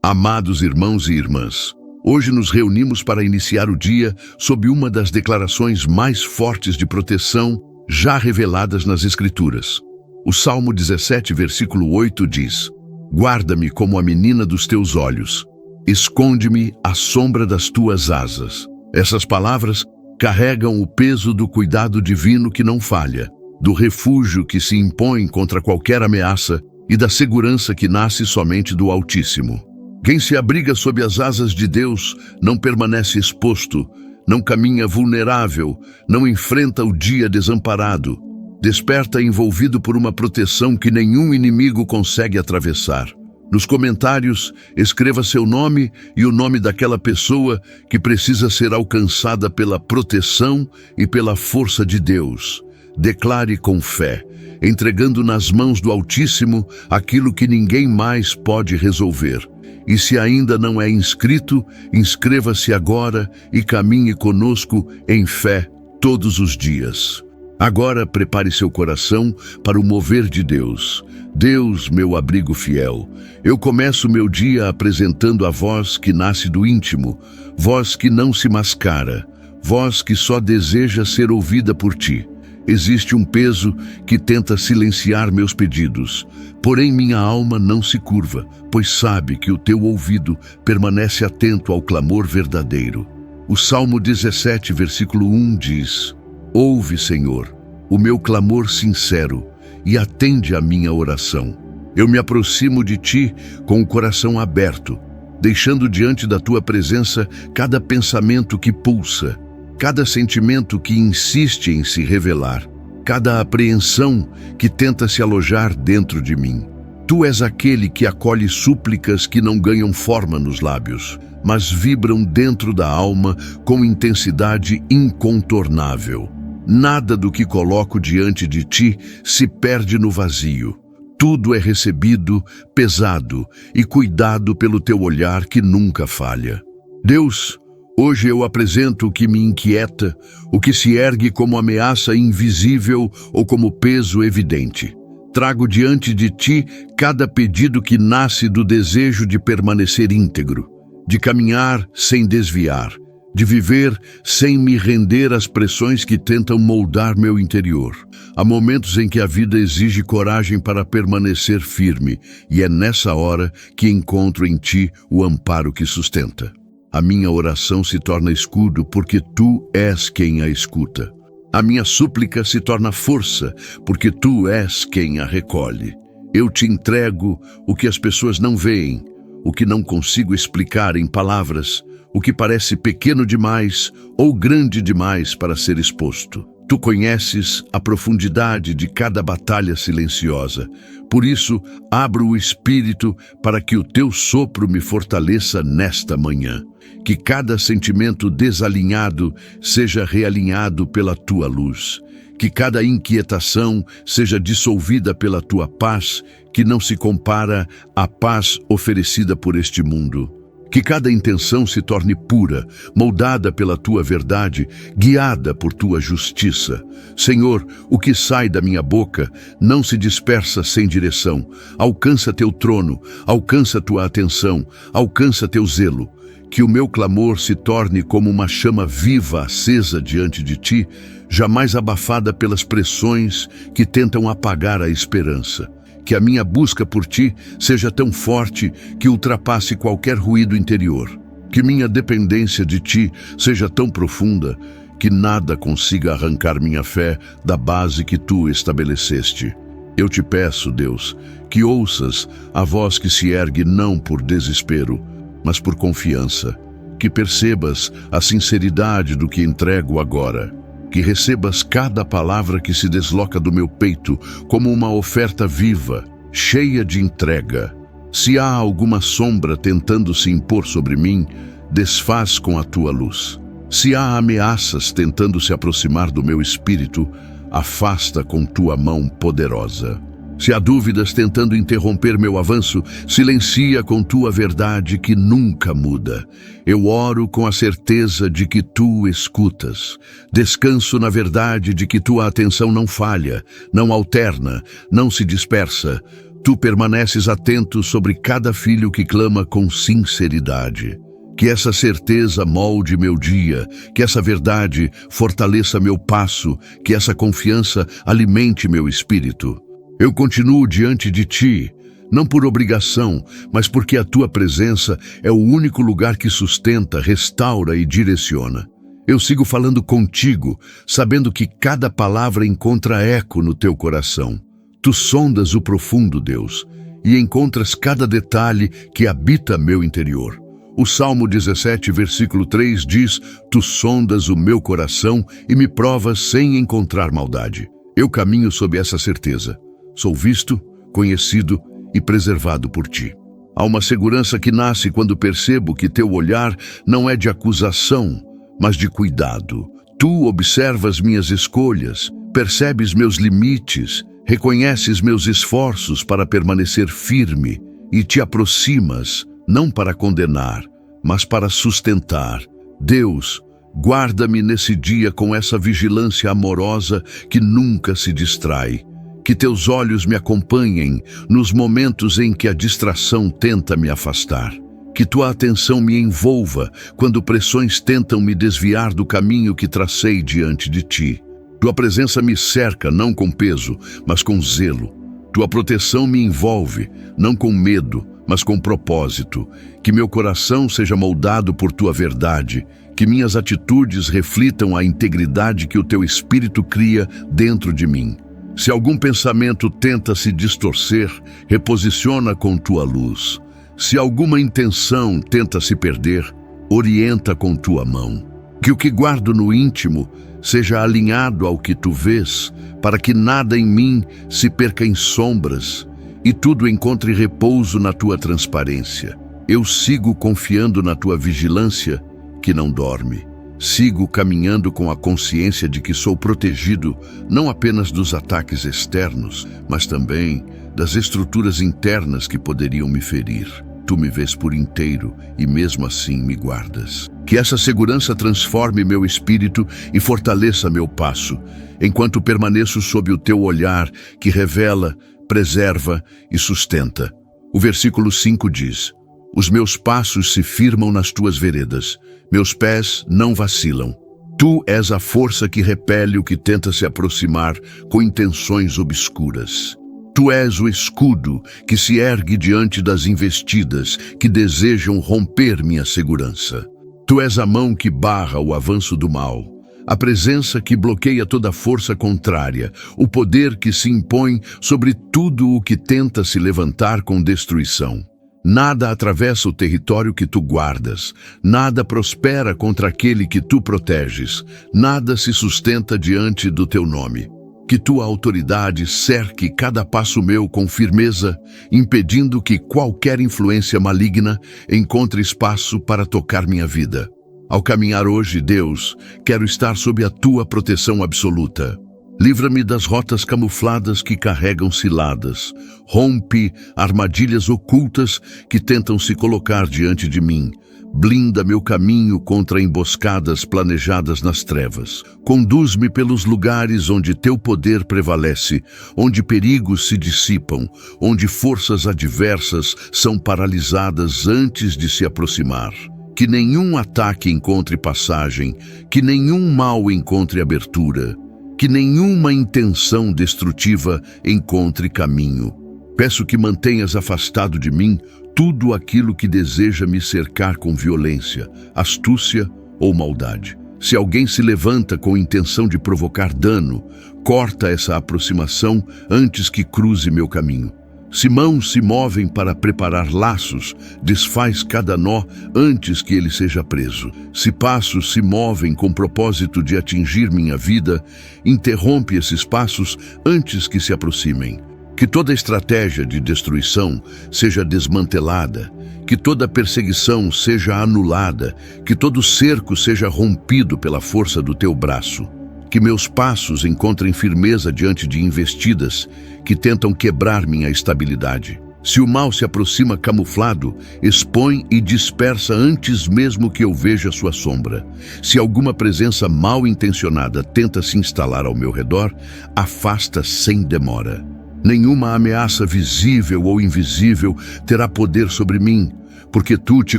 Amados irmãos e irmãs, hoje nos reunimos para iniciar o dia sob uma das declarações mais fortes de proteção já reveladas nas Escrituras. O Salmo 17, versículo 8 diz: Guarda-me como a menina dos teus olhos, esconde-me à sombra das tuas asas. Essas palavras carregam o peso do cuidado divino que não falha, do refúgio que se impõe contra qualquer ameaça e da segurança que nasce somente do Altíssimo. Quem se abriga sob as asas de Deus não permanece exposto, não caminha vulnerável, não enfrenta o dia desamparado, desperta envolvido por uma proteção que nenhum inimigo consegue atravessar. Nos comentários, escreva seu nome e o nome daquela pessoa que precisa ser alcançada pela proteção e pela força de Deus. Declare com fé, entregando nas mãos do Altíssimo aquilo que ninguém mais pode resolver. E se ainda não é inscrito, inscreva-se agora e caminhe conosco em fé todos os dias. Agora prepare seu coração para o mover de Deus. Deus, meu abrigo fiel, eu começo meu dia apresentando a voz que nasce do íntimo, voz que não se mascara, voz que só deseja ser ouvida por ti. Existe um peso que tenta silenciar meus pedidos, porém minha alma não se curva, pois sabe que o teu ouvido permanece atento ao clamor verdadeiro. O Salmo 17, versículo 1 diz: Ouve, Senhor, o meu clamor sincero e atende a minha oração. Eu me aproximo de ti com o coração aberto, deixando diante da tua presença cada pensamento que pulsa, cada sentimento que insiste em se revelar, cada apreensão que tenta se alojar dentro de mim. Tu és aquele que acolhe súplicas que não ganham forma nos lábios, mas vibram dentro da alma com intensidade incontornável. Nada do que coloco diante de ti se perde no vazio. Tudo é recebido, pesado e cuidado pelo teu olhar que nunca falha. Deus, hoje eu apresento o que me inquieta, o que se ergue como ameaça invisível ou como peso evidente. Trago diante de ti cada pedido que nasce do desejo de permanecer íntegro, de caminhar sem desviar, de viver sem me render às pressões que tentam moldar meu interior. Há momentos em que a vida exige coragem para permanecer firme, e é nessa hora que encontro em ti o amparo que sustenta. A minha oração se torna escudo porque tu és quem a escuta. A minha súplica se torna força porque tu és quem a recolhe. Eu te entrego o que as pessoas não veem, o que não consigo explicar em palavras, o que parece pequeno demais ou grande demais para ser exposto. Tu conheces a profundidade de cada batalha silenciosa. Por isso, abro o espírito para que o teu sopro me fortaleça nesta manhã. Que cada sentimento desalinhado seja realinhado pela tua luz. Que cada inquietação seja dissolvida pela tua paz, que não se compara à paz oferecida por este mundo. Que cada intenção se torne pura, moldada pela tua verdade, guiada por tua justiça. Senhor, o que sai da minha boca não se dispersa sem direção. Alcança teu trono, alcança tua atenção, alcança teu zelo. Que o meu clamor se torne como uma chama viva acesa diante de ti, jamais abafada pelas pressões que tentam apagar a esperança. Que a minha busca por ti seja tão forte que ultrapasse qualquer ruído interior. Que minha dependência de ti seja tão profunda que nada consiga arrancar minha fé da base que tu estabeleceste. Eu te peço, Deus, que ouças a voz que se ergue não por desespero, mas por confiança. Que percebas a sinceridade do que entrego agora. Que recebas cada palavra que se desloca do meu peito como uma oferta viva, cheia de entrega. Se há alguma sombra tentando se impor sobre mim, desfaz com a tua luz. Se há ameaças tentando se aproximar do meu espírito, afasta com tua mão poderosa. Se há dúvidas tentando interromper meu avanço, silencia com tua verdade que nunca muda. Eu oro com a certeza de que tu escutas. Descanso na verdade de que tua atenção não falha, não alterna, não se dispersa. Tu permaneces atento sobre cada filho que clama com sinceridade. Que essa certeza molde meu dia, que essa verdade fortaleça meu passo, que essa confiança alimente meu espírito. Eu continuo diante de ti, não por obrigação, mas porque a tua presença é o único lugar que sustenta, restaura e direciona. Eu sigo falando contigo, sabendo que cada palavra encontra eco no teu coração. Tu sondas o profundo, Deus, e encontras cada detalhe que habita meu interior. O Salmo 17, versículo 3 diz: Tu sondas o meu coração e me provas sem encontrar maldade. Eu caminho sob essa certeza. Sou visto, conhecido e preservado por ti. Há uma segurança que nasce quando percebo que teu olhar não é de acusação, mas de cuidado. Tu observas minhas escolhas, percebes meus limites, reconheces meus esforços para permanecer firme e te aproximas, não para condenar, mas para sustentar. Deus, guarda-me nesse dia com essa vigilância amorosa que nunca se distrai. Que teus olhos me acompanhem nos momentos em que a distração tenta me afastar. Que tua atenção me envolva quando pressões tentam me desviar do caminho que tracei diante de ti. Tua presença me cerca não com peso, mas com zelo. Tua proteção me envolve, não com medo, mas com propósito. Que meu coração seja moldado por tua verdade, que minhas atitudes reflitam a integridade que o teu Espírito cria dentro de mim. Se algum pensamento tenta se distorcer, reposiciona com tua luz. Se alguma intenção tenta se perder, orienta com tua mão. Que o que guardo no íntimo seja alinhado ao que tu vês, para que nada em mim se perca em sombras e tudo encontre repouso na tua transparência. Eu sigo confiando na tua vigilância, que não dorme. Sigo caminhando com a consciência de que sou protegido não apenas dos ataques externos, mas também das estruturas internas que poderiam me ferir. Tu me vês por inteiro e mesmo assim me guardas. Que essa segurança transforme meu espírito e fortaleça meu passo, enquanto permaneço sob o teu olhar que revela, preserva e sustenta. O versículo 5 diz: Os meus passos se firmam nas tuas veredas, meus pés não vacilam. Tu és a força que repele o que tenta se aproximar com intenções obscuras. Tu és o escudo que se ergue diante das investidas que desejam romper minha segurança. Tu és a mão que barra o avanço do mal, a presença que bloqueia toda força contrária, o poder que se impõe sobre tudo o que tenta se levantar com destruição. Nada atravessa o território que tu guardas, nada prospera contra aquele que tu proteges, nada se sustenta diante do teu nome. Que tua autoridade cerque cada passo meu com firmeza, impedindo que qualquer influência maligna encontre espaço para tocar minha vida. Ao caminhar hoje, Deus, quero estar sob a tua proteção absoluta. Livra-me das rotas camufladas que carregam ciladas. Rompe armadilhas ocultas que tentam se colocar diante de mim. Blinda meu caminho contra emboscadas planejadas nas trevas. Conduz-me pelos lugares onde teu poder prevalece, onde perigos se dissipam, onde forças adversas são paralisadas antes de se aproximar. Que nenhum ataque encontre passagem, que nenhum mal encontre abertura, que nenhuma intenção destrutiva encontre caminho. Peço que mantenhas afastado de mim tudo aquilo que deseja me cercar com violência, astúcia ou maldade. Se alguém se levanta com intenção de provocar dano, corta essa aproximação antes que cruze meu caminho. Se mãos se movem para preparar laços, desfaz cada nó antes que ele seja preso. Se passos se movem com propósito de atingir minha vida, interrompe esses passos antes que se aproximem. Que toda estratégia de destruição seja desmantelada, que toda perseguição seja anulada, que todo cerco seja rompido pela força do teu braço. Que meus passos encontrem firmeza diante de investidas que tentam quebrar minha estabilidade. Se o mal se aproxima camuflado, expõe e dispersa antes mesmo que eu veja sua sombra. Se alguma presença mal intencionada tenta se instalar ao meu redor, afasta sem demora. Nenhuma ameaça visível ou invisível terá poder sobre mim, porque tu te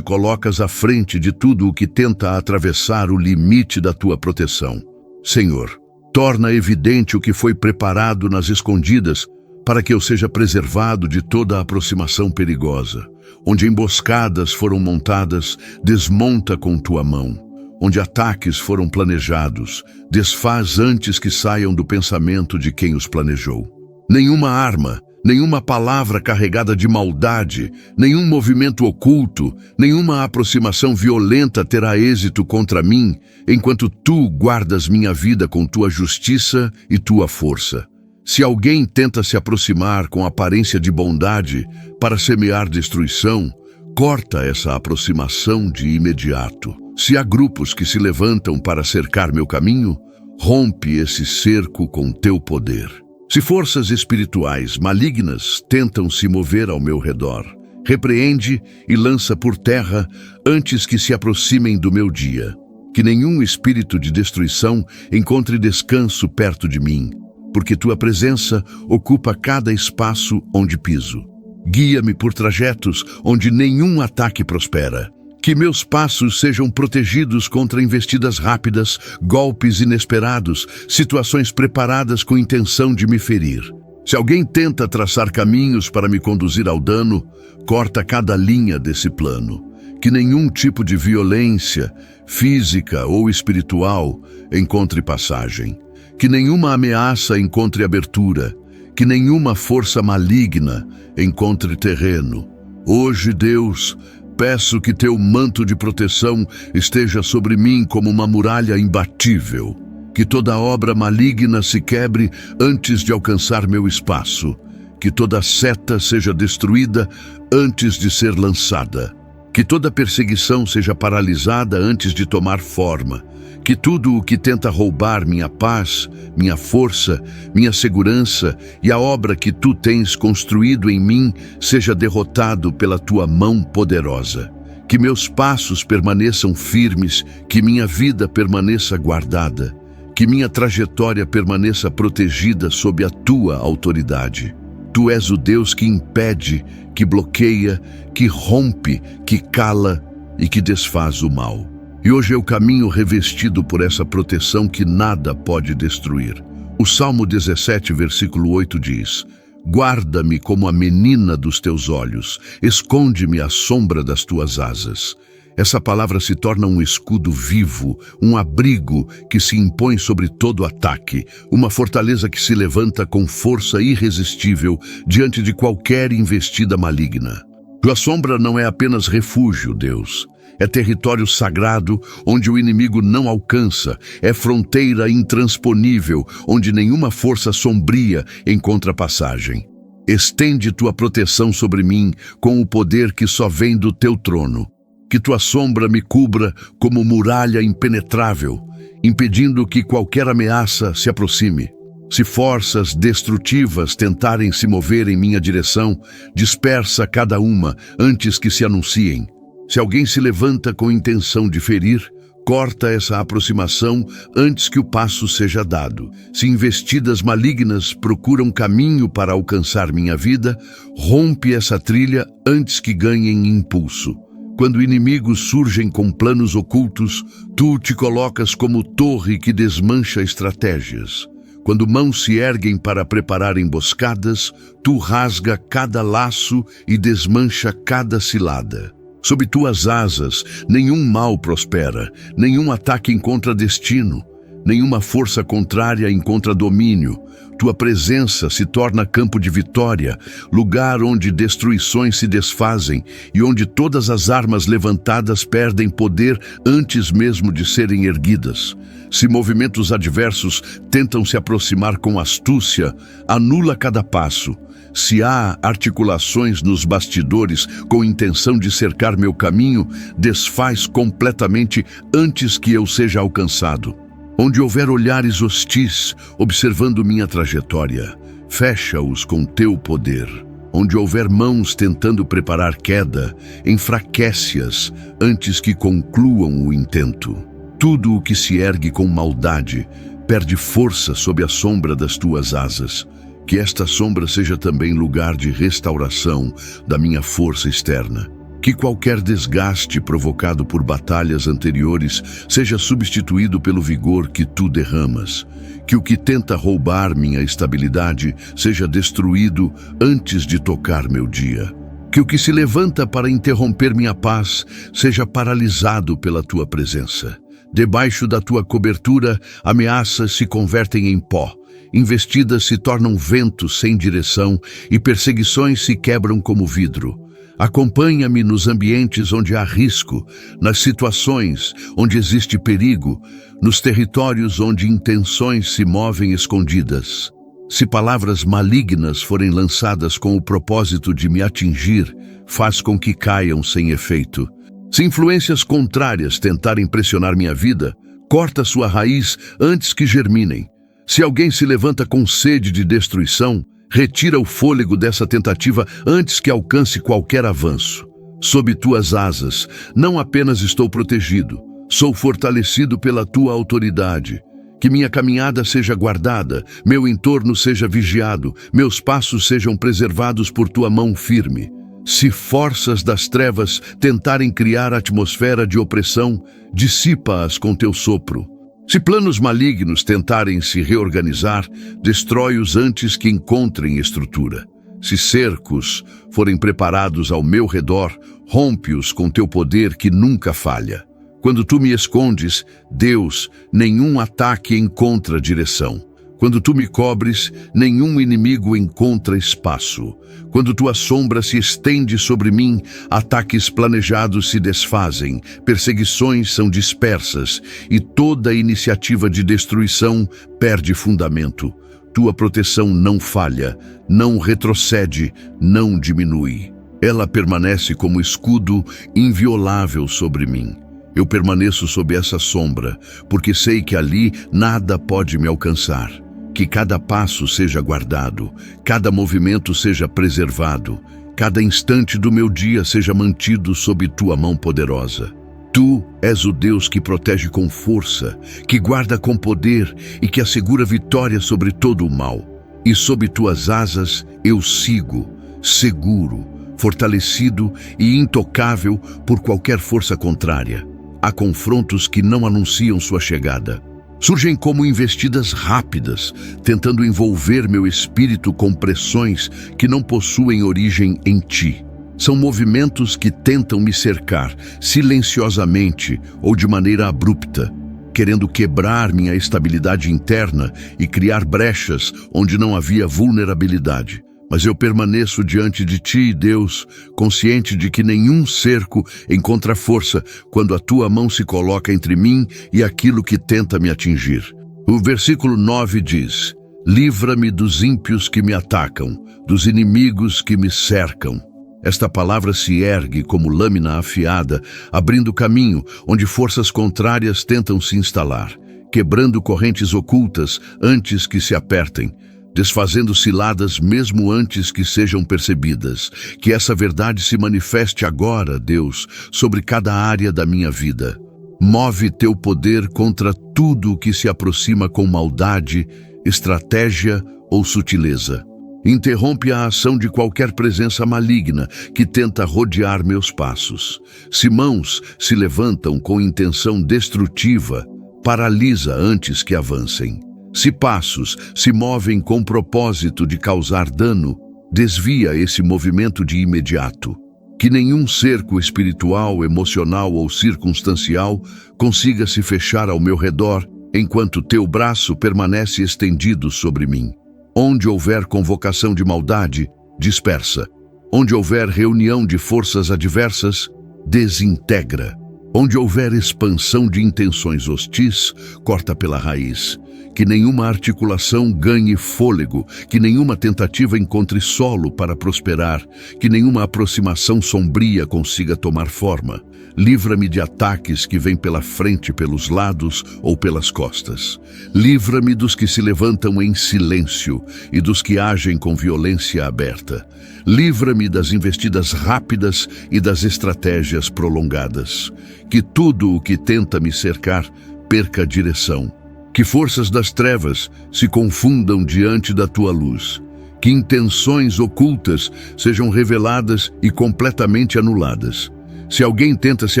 colocas à frente de tudo o que tenta atravessar o limite da tua proteção. Senhor, torna evidente o que foi preparado nas escondidas, para que eu seja preservado de toda a aproximação perigosa. Onde emboscadas foram montadas, desmonta com tua mão. Onde ataques foram planejados, desfaz antes que saiam do pensamento de quem os planejou. Nenhuma arma, nenhuma palavra carregada de maldade, nenhum movimento oculto, nenhuma aproximação violenta terá êxito contra mim, enquanto tu guardas minha vida com tua justiça e tua força. Se alguém tenta se aproximar com aparência de bondade para semear destruição, corta essa aproximação de imediato. Se há grupos que se levantam para cercar meu caminho, rompe esse cerco com teu poder. Se forças espirituais malignas tentam se mover ao meu redor, repreende e lança por terra antes que se aproximem do meu dia. Que nenhum espírito de destruição encontre descanso perto de mim, porque tua presença ocupa cada espaço onde piso. Guia-me por trajetos onde nenhum ataque prospera. Que meus passos sejam protegidos contra investidas rápidas, golpes inesperados, situações preparadas com intenção de me ferir. Se alguém tenta traçar caminhos para me conduzir ao dano, corta cada linha desse plano. Que nenhum tipo de violência, física ou espiritual, encontre passagem. Que nenhuma ameaça encontre abertura. Que nenhuma força maligna encontre terreno. Hoje, Deus, peço que teu manto de proteção esteja sobre mim como uma muralha imbatível. Que toda obra maligna se quebre antes de alcançar meu espaço. Que toda seta seja destruída antes de ser lançada. Que toda perseguição seja paralisada antes de tomar forma. Que tudo o que tenta roubar minha paz, minha força, minha segurança e a obra que tu tens construído em mim seja derrotado pela tua mão poderosa. Que meus passos permaneçam firmes, que minha vida permaneça guardada, que minha trajetória permaneça protegida sob a tua autoridade. Tu és o Deus que impede, que bloqueia, que rompe, que cala e que desfaz o mal. E hoje eu caminho revestido por essa proteção que nada pode destruir. O Salmo 17, versículo 8 diz: guarda-me como a menina dos teus olhos, esconde-me à sombra das tuas asas. Essa palavra se torna um escudo vivo, um abrigo que se impõe sobre todo ataque, uma fortaleza que se levanta com força irresistível diante de qualquer investida maligna. Tua sombra não é apenas refúgio, Deus. É território sagrado onde o inimigo não alcança, é fronteira intransponível onde nenhuma força sombria encontra passagem. Estende tua proteção sobre mim com o poder que só vem do teu trono. Que tua sombra me cubra como muralha impenetrável, impedindo que qualquer ameaça se aproxime. Se forças destrutivas tentarem se mover em minha direção, dispersa cada uma antes que se anunciem. Se alguém se levanta com intenção de ferir, corta essa aproximação antes que o passo seja dado. Se investidas malignas procuram caminho para alcançar minha vida, rompe essa trilha antes que ganhem impulso. Quando inimigos surgem com planos ocultos, tu te colocas como torre que desmancha estratégias. Quando mãos se erguem para preparar emboscadas, tu rasga cada laço e desmancha cada cilada. Sob tuas asas, nenhum mal prospera, nenhum ataque encontra destino, nenhuma força contrária encontra domínio. Tua presença se torna campo de vitória, lugar onde destruições se desfazem e onde todas as armas levantadas perdem poder antes mesmo de serem erguidas. Se movimentos adversos tentam se aproximar com astúcia, anula cada passo. Se há articulações nos bastidores com intenção de cercar meu caminho, desfaz completamente antes que eu seja alcançado. Onde houver olhares hostis observando minha trajetória, fecha-os com teu poder. Onde houver mãos tentando preparar queda, enfraquece-as antes que concluam o intento. Tudo o que se ergue com maldade perde força sob a sombra das tuas asas. Que esta sombra seja também lugar de restauração da minha força externa. Que qualquer desgaste provocado por batalhas anteriores seja substituído pelo vigor que tu derramas. Que o que tenta roubar minha estabilidade seja destruído antes de tocar meu dia. Que o que se levanta para interromper minha paz seja paralisado pela tua presença. Debaixo da tua cobertura, ameaças se convertem em pó. Investidas se tornam ventos sem direção e perseguições se quebram como vidro. Acompanha-me nos ambientes onde há risco, nas situações onde existe perigo, nos territórios onde intenções se movem escondidas. Se palavras malignas forem lançadas com o propósito de me atingir, faz com que caiam sem efeito. Se influências contrárias tentarem pressionar minha vida, corta sua raiz antes que germinem. Se alguém se levanta com sede de destruição, retira o fôlego dessa tentativa antes que alcance qualquer avanço. Sob tuas asas, não apenas estou protegido, sou fortalecido pela tua autoridade. Que minha caminhada seja guardada, meu entorno seja vigiado, meus passos sejam preservados por tua mão firme. Se forças das trevas tentarem criar atmosfera de opressão, dissipa-as com teu sopro. Se planos malignos tentarem se reorganizar, destrói-os antes que encontrem estrutura. Se cercos forem preparados ao meu redor, rompe-os com teu poder que nunca falha. Quando tu me escondes, Deus, nenhum ataque encontra direção. Quando tu me cobres, nenhum inimigo encontra espaço. Quando tua sombra se estende sobre mim, ataques planejados se desfazem, perseguições são dispersas e toda iniciativa de destruição perde fundamento. Tua proteção não falha, não retrocede, não diminui. Ela permanece como escudo inviolável sobre mim. Eu permaneço sob essa sombra, porque sei que ali nada pode me alcançar. Que cada passo seja guardado, cada movimento seja preservado, cada instante do meu dia seja mantido sob tua mão poderosa. Tu és o Deus que protege com força, que guarda com poder e que assegura vitória sobre todo o mal. E sob tuas asas eu sigo, seguro, fortalecido e intocável por qualquer força contrária. Há confrontos que não anunciam sua chegada. Surgem como investidas rápidas, tentando envolver meu espírito com pressões que não possuem origem em ti. São movimentos que tentam me cercar, silenciosamente ou de maneira abrupta, querendo quebrar minha estabilidade interna e criar brechas onde não havia vulnerabilidade. Mas eu permaneço diante de ti, Deus, consciente de que nenhum cerco encontra força quando a tua mão se coloca entre mim e aquilo que tenta me atingir. O versículo 9 diz: livra-me dos ímpios que me atacam, dos inimigos que me cercam. Esta palavra se ergue como lâmina afiada, abrindo caminho onde forças contrárias tentam se instalar, quebrando correntes ocultas antes que se apertem, desfazendo ciladas mesmo antes que sejam percebidas. Que essa verdade se manifeste agora, Deus, sobre cada área da minha vida. Move teu poder contra tudo o que se aproxima com maldade, estratégia ou sutileza. Interrompe a ação de qualquer presença maligna que tenta rodear meus passos. Se mãos se levantam com intenção destrutiva, paralisa antes que avancem. Se passos se movem com propósito de causar dano, desvia esse movimento de imediato. Que nenhum cerco espiritual, emocional ou circunstancial consiga se fechar ao meu redor enquanto teu braço permanece estendido sobre mim. Onde houver convocação de maldade, dispersa. Onde houver reunião de forças adversas, desintegra. Onde houver expansão de intenções hostis, corta pela raiz. Que nenhuma articulação ganhe fôlego, que nenhuma tentativa encontre solo para prosperar, que nenhuma aproximação sombria consiga tomar forma. Livra-me de ataques que vêm pela frente, pelos lados ou pelas costas. Livra-me dos que se levantam em silêncio e dos que agem com violência aberta. Livra-me das investidas rápidas e das estratégias prolongadas. Que tudo o que tenta me cercar perca a direção. Que forças das trevas se confundam diante da tua luz. Que intenções ocultas sejam reveladas e completamente anuladas. Se alguém tenta se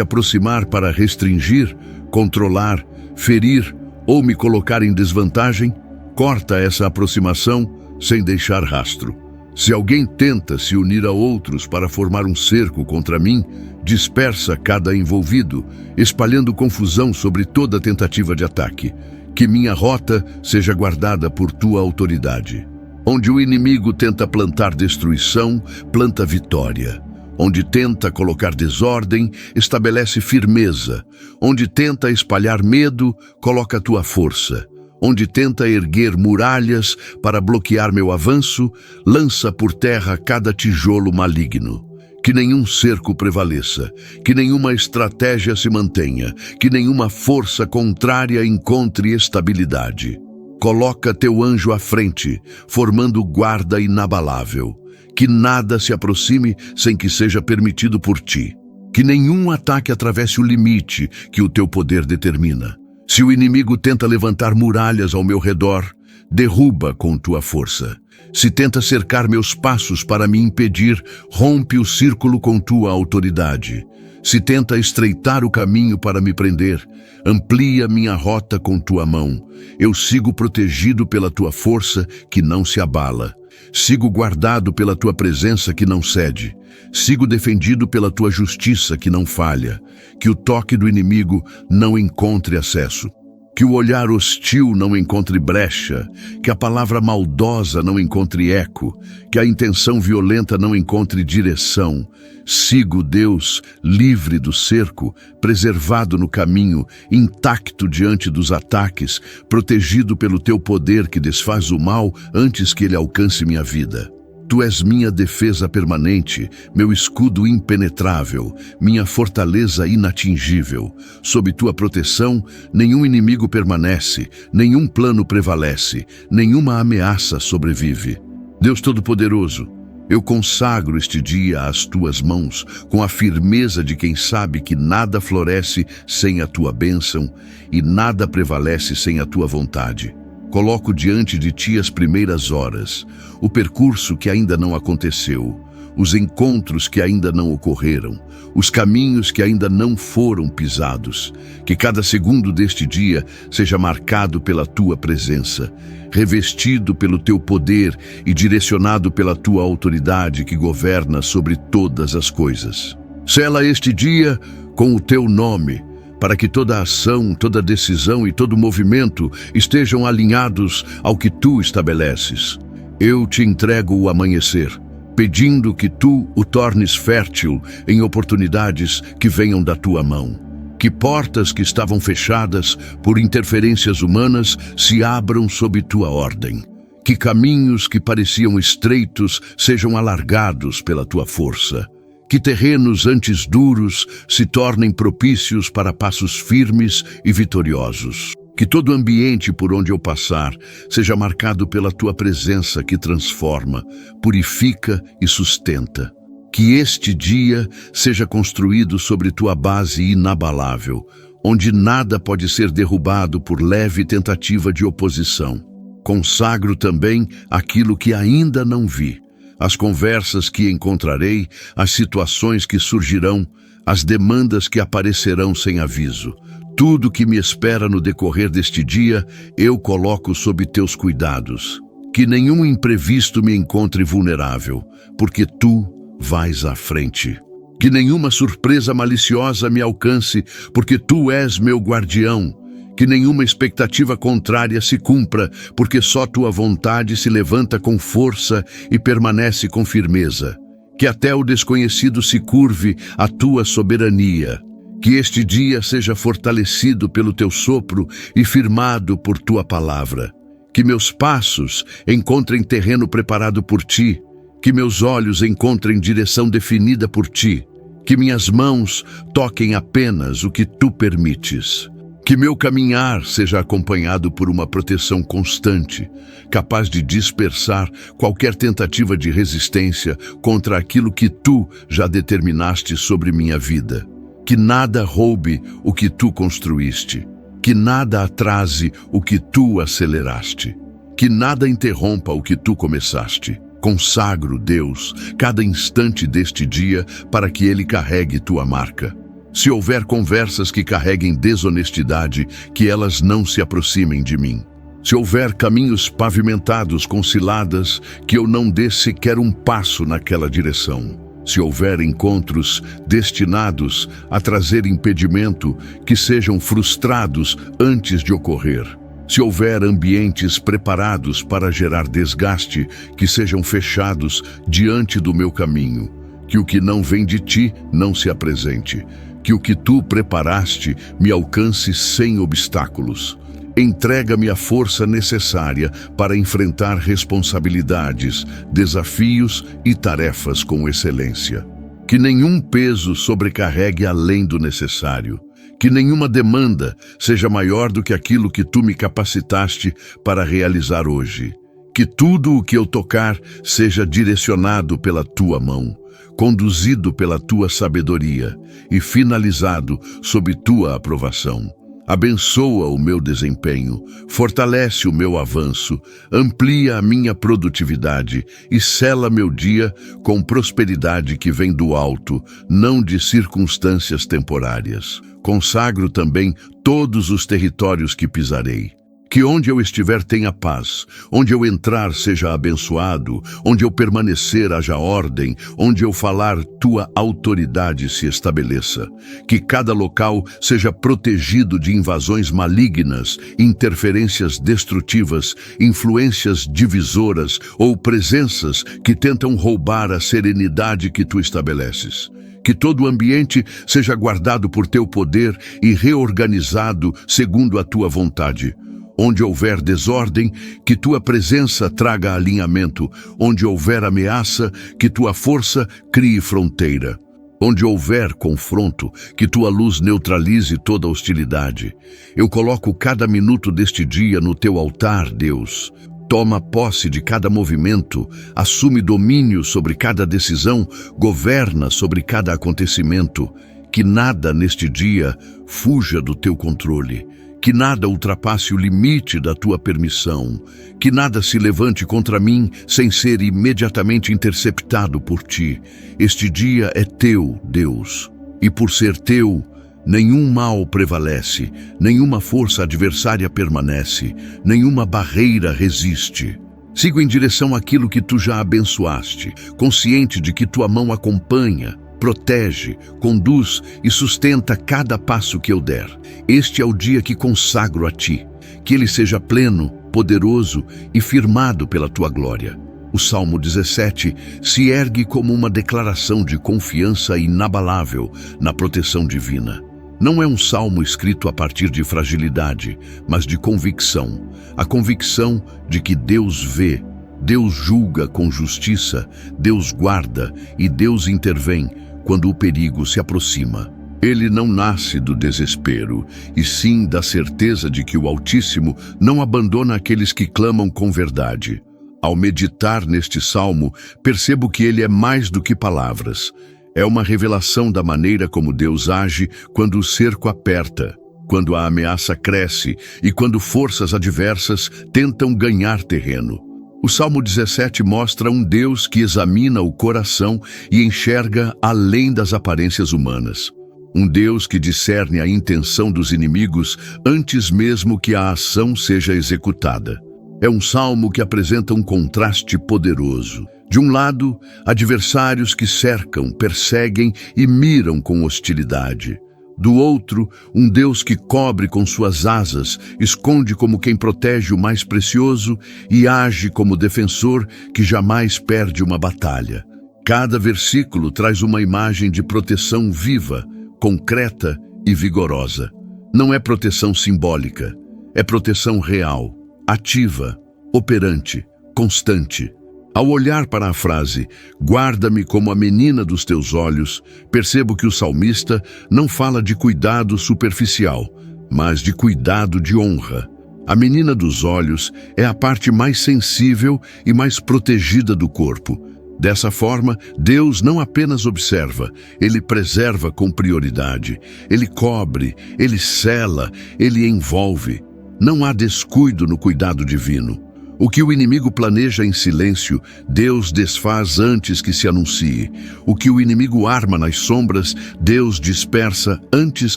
aproximar para restringir, controlar, ferir ou me colocar em desvantagem, corta essa aproximação sem deixar rastro. Se alguém tenta se unir a outros para formar um cerco contra mim, dispersa cada envolvido, espalhando confusão sobre toda tentativa de ataque. Que minha rota seja guardada por tua autoridade. Onde o inimigo tenta plantar destruição, planta vitória. Onde tenta colocar desordem, estabelece firmeza. Onde tenta espalhar medo, coloca a tua força. Onde tenta erguer muralhas para bloquear meu avanço, lança por terra cada tijolo maligno. Que nenhum cerco prevaleça, que nenhuma estratégia se mantenha, que nenhuma força contrária encontre estabilidade. Coloca teu anjo à frente, formando guarda inabalável. Que nada se aproxime sem que seja permitido por ti. Que nenhum ataque atravesse o limite que o teu poder determina. Se o inimigo tenta levantar muralhas ao meu redor, derruba com tua força. Se tenta cercar meus passos para me impedir, rompe o círculo com tua autoridade. Se tenta estreitar o caminho para me prender, amplia minha rota com tua mão. Eu sigo protegido pela tua força que não se abala. Sigo guardado pela tua presença que não cede. Sigo defendido pela tua justiça que não falha. Que o toque do inimigo não encontre acesso. Que o olhar hostil não encontre brecha, que a palavra maldosa não encontre eco, que a intenção violenta não encontre direção. Sigo, Deus, livre do cerco, preservado no caminho, intacto diante dos ataques, protegido pelo teu poder que desfaz o mal antes que ele alcance minha vida. Tu és minha defesa permanente, meu escudo impenetrável, minha fortaleza inatingível. Sob tua proteção, nenhum inimigo permanece, nenhum plano prevalece, nenhuma ameaça sobrevive. Deus Todo-Poderoso, eu consagro este dia às tuas mãos, com a firmeza de quem sabe que nada floresce sem a tua bênção e nada prevalece sem a tua vontade. Coloco diante de ti as primeiras horas, o percurso que ainda não aconteceu, os encontros que ainda não ocorreram, os caminhos que ainda não foram pisados. Que cada segundo deste dia seja marcado pela tua presença, revestido pelo teu poder e direcionado pela tua autoridade que governa sobre todas as coisas. Sela este dia com o teu nome, para que toda ação, toda decisão e todo movimento estejam alinhados ao que tu estabeleces. Eu te entrego o amanhecer, pedindo que tu o tornes fértil em oportunidades que venham da tua mão. Que portas que estavam fechadas por interferências humanas se abram sob tua ordem. Que caminhos que pareciam estreitos sejam alargados pela tua força. Que terrenos antes duros se tornem propícios para passos firmes e vitoriosos. Que todo ambiente por onde eu passar seja marcado pela tua presença que transforma, purifica e sustenta. Que este dia seja construído sobre tua base inabalável, onde nada pode ser derrubado por leve tentativa de oposição. Consagro também aquilo que ainda não vi. As conversas que encontrarei, as situações que surgirão, as demandas que aparecerão sem aviso. Tudo que me espera no decorrer deste dia, eu coloco sob teus cuidados. Que nenhum imprevisto me encontre vulnerável, porque tu vais à frente. Que nenhuma surpresa maliciosa me alcance, porque tu és meu guardião. Que nenhuma expectativa contrária se cumpra, porque só tua vontade se levanta com força e permanece com firmeza. Que até o desconhecido se curve à tua soberania. Que este dia seja fortalecido pelo teu sopro e firmado por tua palavra. Que meus passos encontrem terreno preparado por ti. Que meus olhos encontrem direção definida por ti. Que minhas mãos toquem apenas o que tu permites. Que meu caminhar seja acompanhado por uma proteção constante, capaz de dispersar qualquer tentativa de resistência contra aquilo que tu já determinaste sobre minha vida. Que nada roube o que tu construíste. Que nada atrase o que tu aceleraste. Que nada interrompa o que tu começaste. Consagro, Deus, cada instante deste dia para que ele carregue tua marca. Se houver conversas que carreguem desonestidade, que elas não se aproximem de mim. Se houver caminhos pavimentados com ciladas, que eu não dê sequer um passo naquela direção. Se houver encontros destinados a trazer impedimento, que sejam frustrados antes de ocorrer. Se houver ambientes preparados para gerar desgaste, que sejam fechados diante do meu caminho. Que o que não vem de ti não se apresente. Que o que tu preparaste me alcance sem obstáculos. Entrega-me a força necessária para enfrentar responsabilidades, desafios e tarefas com excelência. Que nenhum peso sobrecarregue além do necessário. Que nenhuma demanda seja maior do que aquilo que tu me capacitaste para realizar hoje. Que tudo o que eu tocar seja direcionado pela tua mão, conduzido pela tua sabedoria e finalizado sob tua aprovação. Abençoa o meu desempenho, fortalece o meu avanço, amplia a minha produtividade e sela meu dia com prosperidade que vem do alto, não de circunstâncias temporárias. Consagro também todos os territórios que pisarei. Que onde eu estiver tenha paz, onde eu entrar seja abençoado, onde eu permanecer haja ordem, onde eu falar tua autoridade se estabeleça. Que cada local seja protegido de invasões malignas, interferências destrutivas, influências divisoras ou presenças que tentam roubar a serenidade que tu estabeleces. Que todo o ambiente seja guardado por teu poder e reorganizado segundo a tua vontade. Onde houver desordem, que tua presença traga alinhamento. Onde houver ameaça, que tua força crie fronteira. Onde houver confronto, que tua luz neutralize toda hostilidade. Eu coloco cada minuto deste dia no teu altar, Deus. Toma posse de cada movimento, assume domínio sobre cada decisão, governa sobre cada acontecimento. Que nada neste dia fuja do teu controle. Que nada ultrapasse o limite da tua permissão. Que nada se levante contra mim sem ser imediatamente interceptado por ti. Este dia é teu, Deus. E por ser teu, nenhum mal prevalece, nenhuma força adversária permanece, nenhuma barreira resiste. Sigo em direção àquilo que tu já abençoaste, consciente de que tua mão acompanha, protege, conduz e sustenta cada passo que eu der. Este é o dia que consagro a ti, que ele seja pleno, poderoso e firmado pela tua glória. O Salmo 17 se ergue como uma declaração de confiança inabalável na proteção divina. Não é um salmo escrito a partir de fragilidade, mas de convicção. A convicção de que Deus vê, Deus julga com justiça, Deus guarda e Deus intervém quando o perigo se aproxima. Ele não nasce do desespero, e sim da certeza de que o Altíssimo não abandona aqueles que clamam com verdade. Ao meditar neste salmo, percebo que ele é mais do que palavras. É uma revelação da maneira como Deus age quando o cerco aperta, quando a ameaça cresce e quando forças adversas tentam ganhar terreno. O Salmo 17 mostra um Deus que examina o coração e enxerga além das aparências humanas. Um Deus que discerne a intenção dos inimigos antes mesmo que a ação seja executada. É um salmo que apresenta um contraste poderoso. De um lado, adversários que cercam, perseguem e miram com hostilidade. Do outro, um Deus que cobre com suas asas, esconde como quem protege o mais precioso e age como defensor que jamais perde uma batalha. Cada versículo traz uma imagem de proteção viva, concreta e vigorosa. Não é proteção simbólica, é proteção real, ativa, operante, constante. Ao olhar para a frase, guarda-me como a menina dos teus olhos, percebo que o salmista não fala de cuidado superficial, mas de cuidado de honra. A menina dos olhos é a parte mais sensível e mais protegida do corpo. Dessa forma, Deus não apenas observa, ele preserva com prioridade, ele cobre, ele cela, ele envolve. Não há descuido no cuidado divino. O que o inimigo planeja em silêncio, Deus desfaz antes que se anuncie. O que o inimigo arma nas sombras, Deus dispersa antes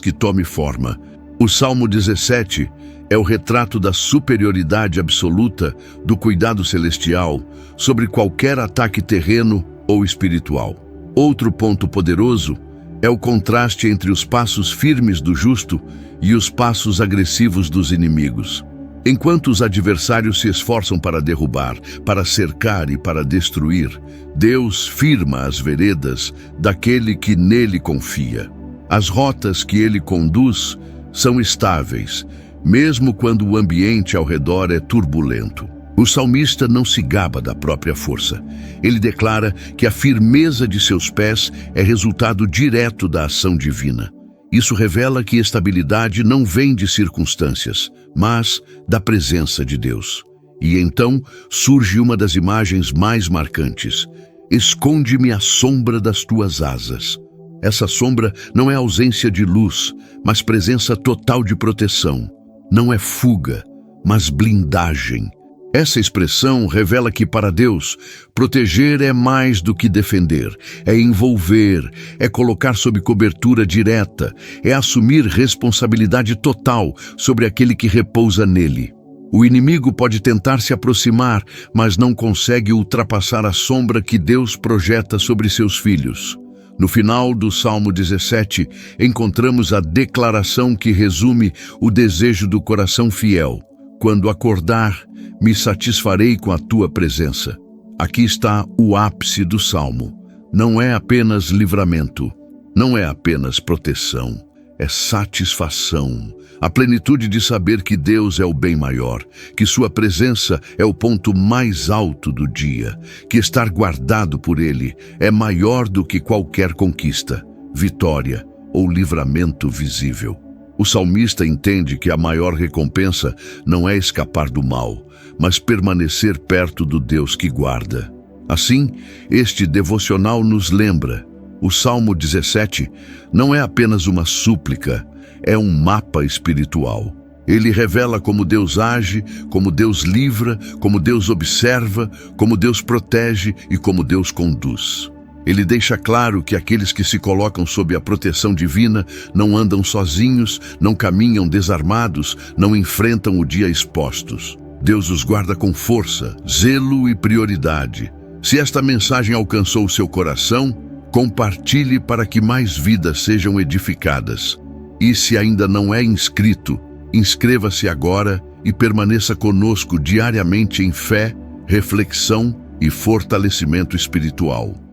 que tome forma. O Salmo 17 é o retrato da superioridade absoluta do cuidado celestial sobre qualquer ataque terreno ou espiritual. Outro ponto poderoso é o contraste entre os passos firmes do justo e os passos agressivos dos inimigos. Enquanto os adversários se esforçam para derrubar, para cercar e para destruir, Deus firma as veredas daquele que nele confia. As rotas que ele conduz são estáveis, mesmo quando o ambiente ao redor é turbulento. O salmista não se gaba da própria força. Ele declara que a firmeza de seus pés é resultado direto da ação divina. Isso revela que estabilidade não vem de circunstâncias, mas da presença de Deus. E então surge uma das imagens mais marcantes. Esconde-me à sombra das tuas asas. Essa sombra não é ausência de luz, mas presença total de proteção. Não é fuga, mas blindagem. Essa expressão revela que, para Deus, proteger é mais do que defender, é envolver, é colocar sob cobertura direta, é assumir responsabilidade total sobre aquele que repousa nele. O inimigo pode tentar se aproximar, mas não consegue ultrapassar a sombra que Deus projeta sobre seus filhos. No final do Salmo 17, encontramos a declaração que resume o desejo do coração fiel. Quando acordar, me satisfarei com a tua presença. Aqui está o ápice do Salmo. Não é apenas livramento, não é apenas proteção, é satisfação. A plenitude de saber que Deus é o bem maior, que sua presença é o ponto mais alto do dia, que estar guardado por Ele é maior do que qualquer conquista, vitória ou livramento visível. O salmista entende que a maior recompensa não é escapar do mal, mas permanecer perto do Deus que guarda. Assim, este devocional nos lembra: o Salmo 17 não é apenas uma súplica, é um mapa espiritual. Ele revela como Deus age, como Deus livra, como Deus observa, como Deus protege e como Deus conduz. Ele deixa claro que aqueles que se colocam sob a proteção divina não andam sozinhos, não caminham desarmados, não enfrentam o dia expostos. Deus os guarda com força, zelo e prioridade. Se esta mensagem alcançou o seu coração, compartilhe para que mais vidas sejam edificadas. E se ainda não é inscrito, inscreva-se agora e permaneça conosco diariamente em fé, reflexão e fortalecimento espiritual.